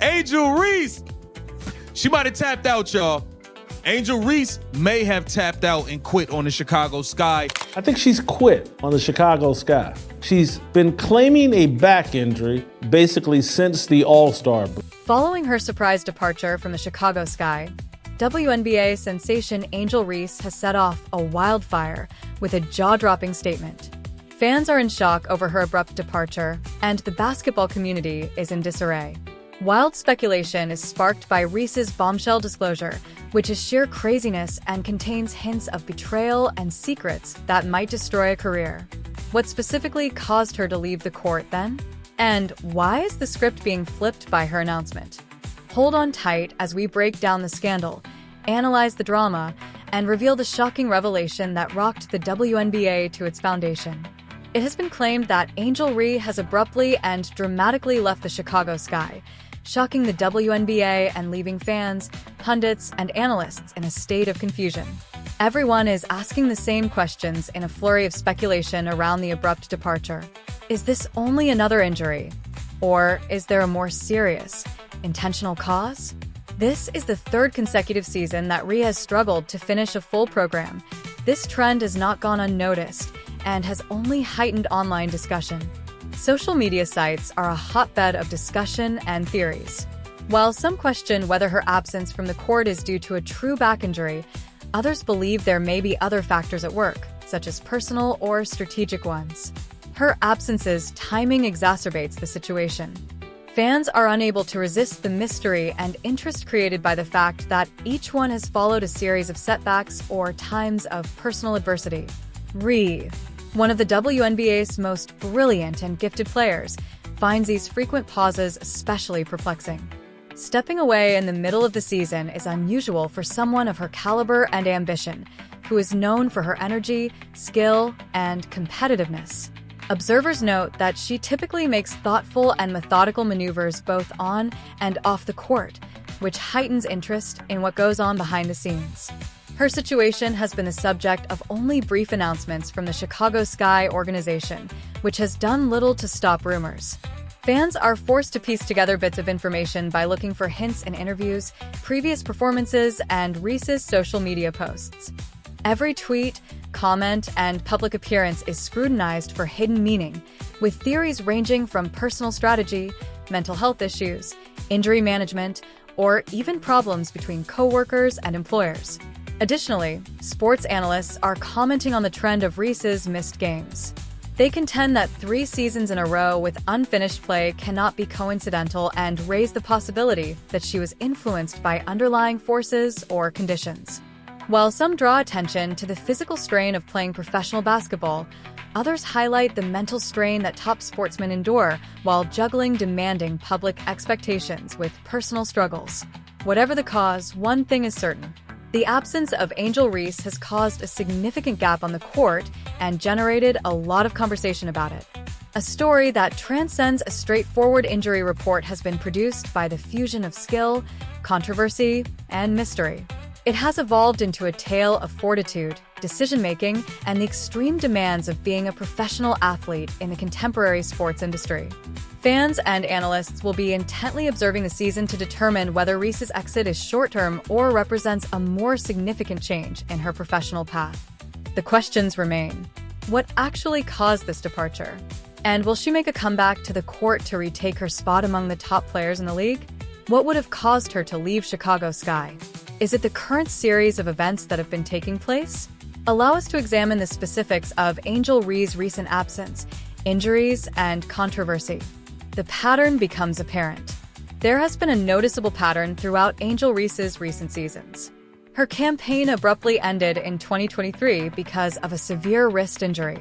Angel Reese, she might have tapped out, y'all. Angel Reese may have tapped out and quit on the Chicago Sky. I think she's quit on the Chicago Sky. She's been claiming a back injury basically since the All-Star break. Following her surprise departure from the Chicago Sky, WNBA sensation Angel Reese has set off a wildfire with a jaw-dropping statement. Fans are in shock over her abrupt departure, and the basketball community is in disarray. Wild speculation is sparked by Reese's bombshell disclosure, which is sheer craziness and contains hints of betrayal and secrets that might destroy a career. What specifically caused her to leave the court then? And why is the script being flipped by her announcement? Hold on tight as we break down the scandal, analyze the drama, and reveal the shocking revelation that rocked the WNBA to its foundation. It has been claimed that Angel Reese has abruptly and dramatically left the Chicago Sky, shocking the WNBA and leaving fans, pundits, and analysts in a state of confusion. Everyone is asking the same questions in a flurry of speculation around the abrupt departure. Is this only another injury? Or is there a more serious, intentional cause? This is the third consecutive season that Reese has struggled to finish a full program. This trend has not gone unnoticed and has only heightened online discussion. Social media sites are a hotbed of discussion and theories. While some question whether her absence from the court is due to a true back injury, others believe there may be other factors at work, such as personal or strategic ones. Her absence's timing exacerbates the situation. Fans are unable to resist the mystery and interest created by the fact that each one has followed a series of setbacks or times of personal adversity. Reese, one of the WNBA's most brilliant and gifted players, finds these frequent pauses especially perplexing. Stepping away in the middle of the season is unusual for someone of her caliber and ambition, who is known for her energy, skill, and competitiveness. Observers note that she typically makes thoughtful and methodical maneuvers both on and off the court, which heightens interest in what goes on behind the scenes. Her situation has been the subject of only brief announcements from the Chicago Sky organization, which has done little to stop rumors. Fans are forced to piece together bits of information by looking for hints in interviews, previous performances, and Reese's social media posts. Every tweet, comment, and public appearance is scrutinized for hidden meaning, with theories ranging from personal strategy, mental health issues, injury management, or even problems between co-workers and employers. Additionally, sports analysts are commenting on the trend of Reese's missed games. They contend that 3 seasons in a row with unfinished play cannot be coincidental and raise the possibility that she was influenced by underlying forces or conditions. While some draw attention to the physical strain of playing professional basketball, others highlight the mental strain that top sportsmen endure while juggling demanding public expectations with personal struggles. Whatever the cause, one thing is certain. The absence of Angel Reese has caused a significant gap on the court and generated a lot of conversation about it. A story that transcends a straightforward injury report has been produced by the fusion of skill, controversy, and mystery. It has evolved into a tale of fortitude, decision-making, and the extreme demands of being a professional athlete in the contemporary sports industry. Fans and analysts will be intently observing the season to determine whether Reese's exit is short-term or represents a more significant change in her professional path. The questions remain. What actually caused this departure? And will she make a comeback to the court to retake her spot among the top players in the league? What would have caused her to leave Chicago Sky? Is it the current series of events that have been taking place? Allow us to examine the specifics of Angel Reese's recent absence, injuries, and controversy. The pattern becomes apparent. There has been a noticeable pattern throughout Angel Reese's recent seasons. Her campaign abruptly ended in 2023 because of a severe wrist injury,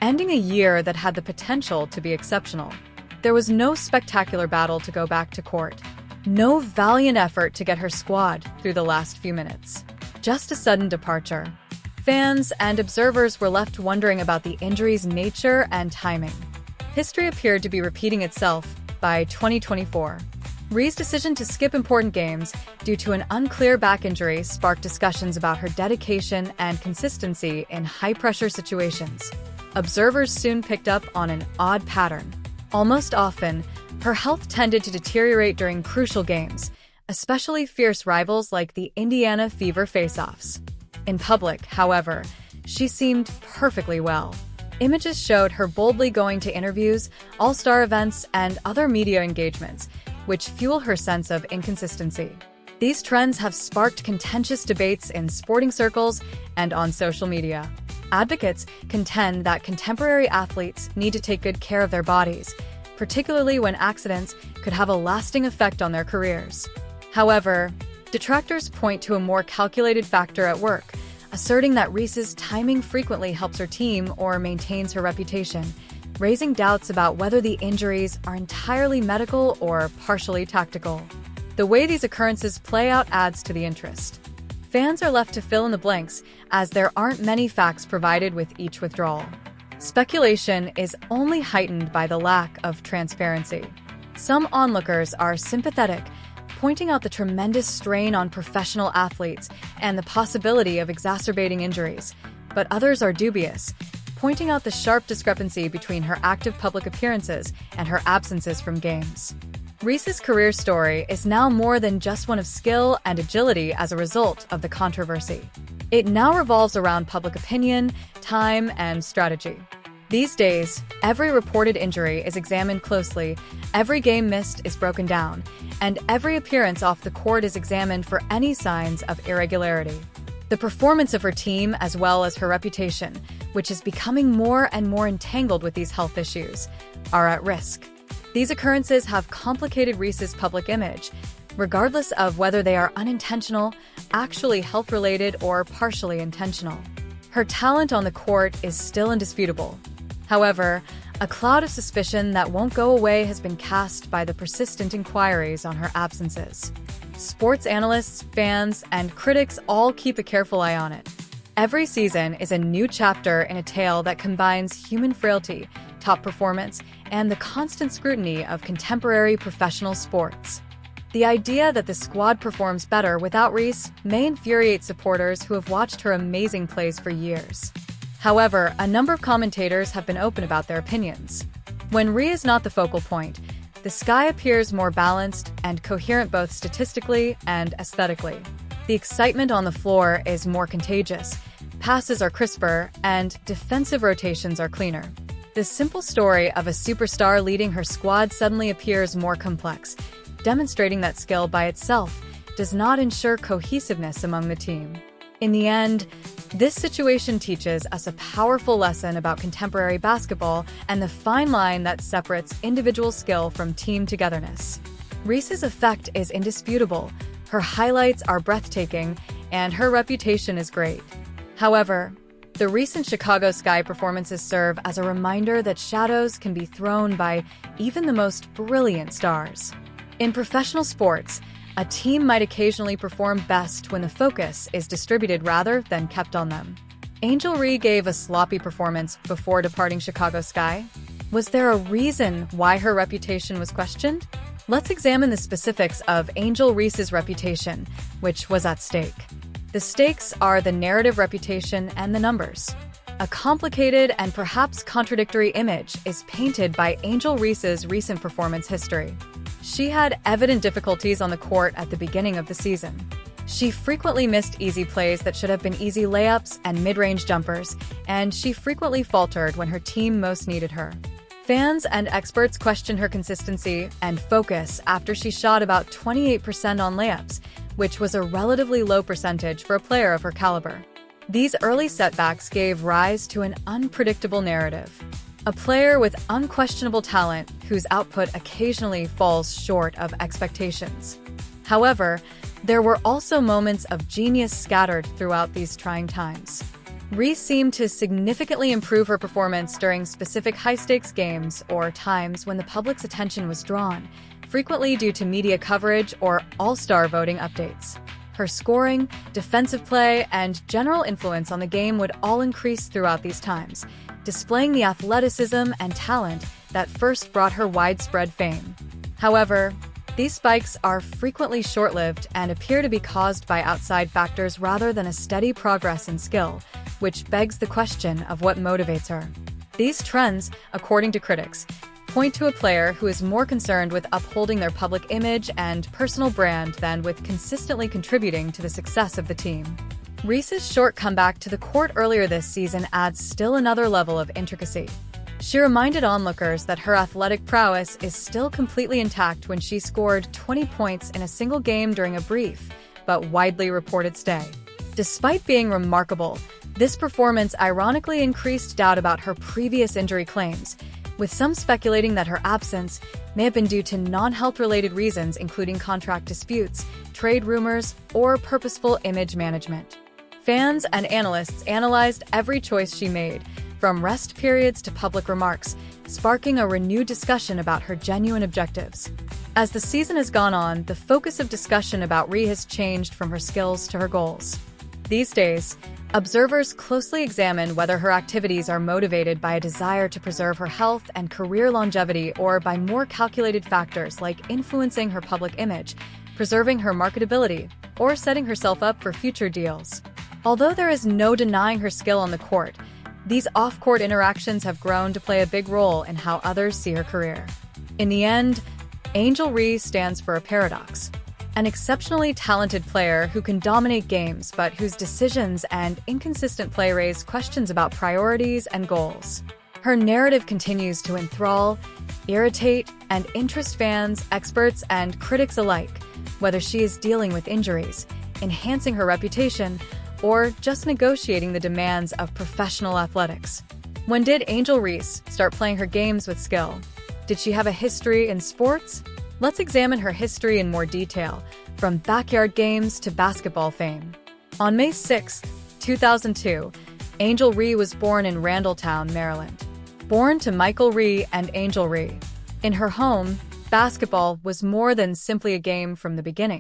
ending a year that had the potential to be exceptional. There was no spectacular battle to go back to court, no valiant effort to get her squad through the last few minutes. Just a sudden departure. Fans and observers were left wondering about the injury's nature and timing. History appeared to be repeating itself by 2024. Reese's decision to skip important games due to an unclear back injury sparked discussions about her dedication and consistency in high-pressure situations. Observers soon picked up on an odd pattern. Almost often, Her health tended to deteriorate during crucial games, especially fierce rivals like the Indiana Fever face-offs. In public, however, she seemed perfectly well. Images showed her boldly going to interviews, all-star events, and other media engagements, which fuel her sense of inconsistency. These trends have sparked contentious debates in sporting circles and on social media. Advocates contend that contemporary athletes need to take good care of their bodies, particularly when accidents could have a lasting effect on their careers. However, detractors point to a more calculated factor at work, asserting that Reese's timing frequently helps her team or maintains her reputation, raising doubts about whether the injuries are entirely medical or partially tactical. The way these occurrences play out adds to the interest. Fans are left to fill in the blanks, as there aren't many facts provided with each withdrawal. Speculation is only heightened by the lack of transparency. Some onlookers are sympathetic, pointing out the tremendous strain on professional athletes and the possibility of exacerbating injuries, but others are dubious, pointing out the sharp discrepancy between her active public appearances and her absences from games. Reese's career story is now more than just one of skill and agility as a result of the controversy. It now revolves around public opinion, time, and strategy. These days, every reported injury is examined closely, every game missed is broken down, and every appearance off the court is examined for any signs of irregularity. The performance of her team, as well as her reputation, which is becoming more and more entangled with these health issues, are at risk. These occurrences have complicated Reese's public image, regardless of whether they are unintentional, actually health-related, or partially intentional. Her talent on the court is still indisputable. However, a cloud of suspicion that won't go away has been cast by the persistent inquiries on her absences. Sports analysts, fans, and critics all keep a careful eye on it. Every season is a new chapter in a tale that combines human frailty, top performance, and the constant scrutiny of contemporary professional sports. The idea that the squad performs better without Reese may infuriate supporters who have watched her amazing plays for years. However, a number of commentators have been open about their opinions. When Rhea is not the focal point, the sky appears more balanced and coherent both statistically and aesthetically. The excitement on the floor is more contagious, passes are crisper, and defensive rotations are cleaner. The simple story of a superstar leading her squad suddenly appears more complex, demonstrating that skill by itself does not ensure cohesiveness among the team. In the end, this situation teaches us a powerful lesson about contemporary basketball and the fine line that separates individual skill from team togetherness. Reese's effect is indisputable, her highlights are breathtaking, and her reputation is great. However, the recent Chicago Sky performances serve as a reminder that shadows can be thrown by even the most brilliant stars. In professional sports, a team might occasionally perform best when the focus is distributed rather than kept on them. Angel Reese gave a sloppy performance before departing Chicago Sky. Was there a reason why her reputation was questioned? Let's examine the specifics of Angel Reese's reputation, which was at stake. The stakes are the narrative reputation and the numbers. A complicated and perhaps contradictory image is painted by Angel Reese's recent performance history. She had evident difficulties on the court at the beginning of the season. She frequently missed easy plays that should have been easy layups and mid-range jumpers, and she frequently faltered when her team most needed her. Fans and experts questioned her consistency and focus after she shot about 28% on layups, which was a relatively low percentage for a player of her caliber. These early setbacks gave rise to an unpredictable narrative. A player with unquestionable talent whose output occasionally falls short of expectations. However, there were also moments of genius scattered throughout these trying times. Reese seemed to significantly improve her performance during specific high-stakes games or times when the public's attention was drawn, frequently due to media coverage or all-star voting updates. Her scoring, defensive play, and general influence on the game would all increase throughout these times, displaying the athleticism and talent that first brought her widespread fame. However, these spikes are frequently short-lived and appear to be caused by outside factors rather than a steady progress in skill, which begs the question of what motivates her. These trends, according to critics, point to a player who is more concerned with upholding their public image and personal brand than with consistently contributing to the success of the team. Reese's short comeback to the court earlier this season adds still another level of intricacy. She reminded onlookers that her athletic prowess is still completely intact when she scored 20 points in a single game during a brief, but widely reported stay. Despite being remarkable, this performance ironically increased doubt about her previous injury claims, with some speculating that her absence may have been due to non-health-related reasons including contract disputes, trade rumors, or purposeful image management. Fans and analysts analyzed every choice she made, from rest periods to public remarks, sparking a renewed discussion about her genuine objectives. As the season has gone on, the focus of discussion about Ree has changed from her skills to her goals. These days, observers closely examine whether her activities are motivated by a desire to preserve her health and career longevity or by more calculated factors like influencing her public image, preserving her marketability, or setting herself up for future deals. Although there is no denying her skill on the court, these off-court interactions have grown to play a big role in how others see her career. In the end, Angel Reese stands for a paradox. An exceptionally talented player who can dominate games but whose decisions and inconsistent play raise questions about priorities and goals. Her narrative continues to enthrall, irritate, and interest fans, experts, and critics alike, whether she is dealing with injuries, enhancing her reputation, or just negotiating the demands of professional athletics. When did Angel Reese start playing her games with skill? Did she have a history in sports? Let's examine her history in more detail, from backyard games to basketball fame. On May 6, 2002, Angel Ree was born in Randalltown, Maryland. Born to Michael Ree and Angel Ree. In her home, basketball was more than simply a game from the beginning.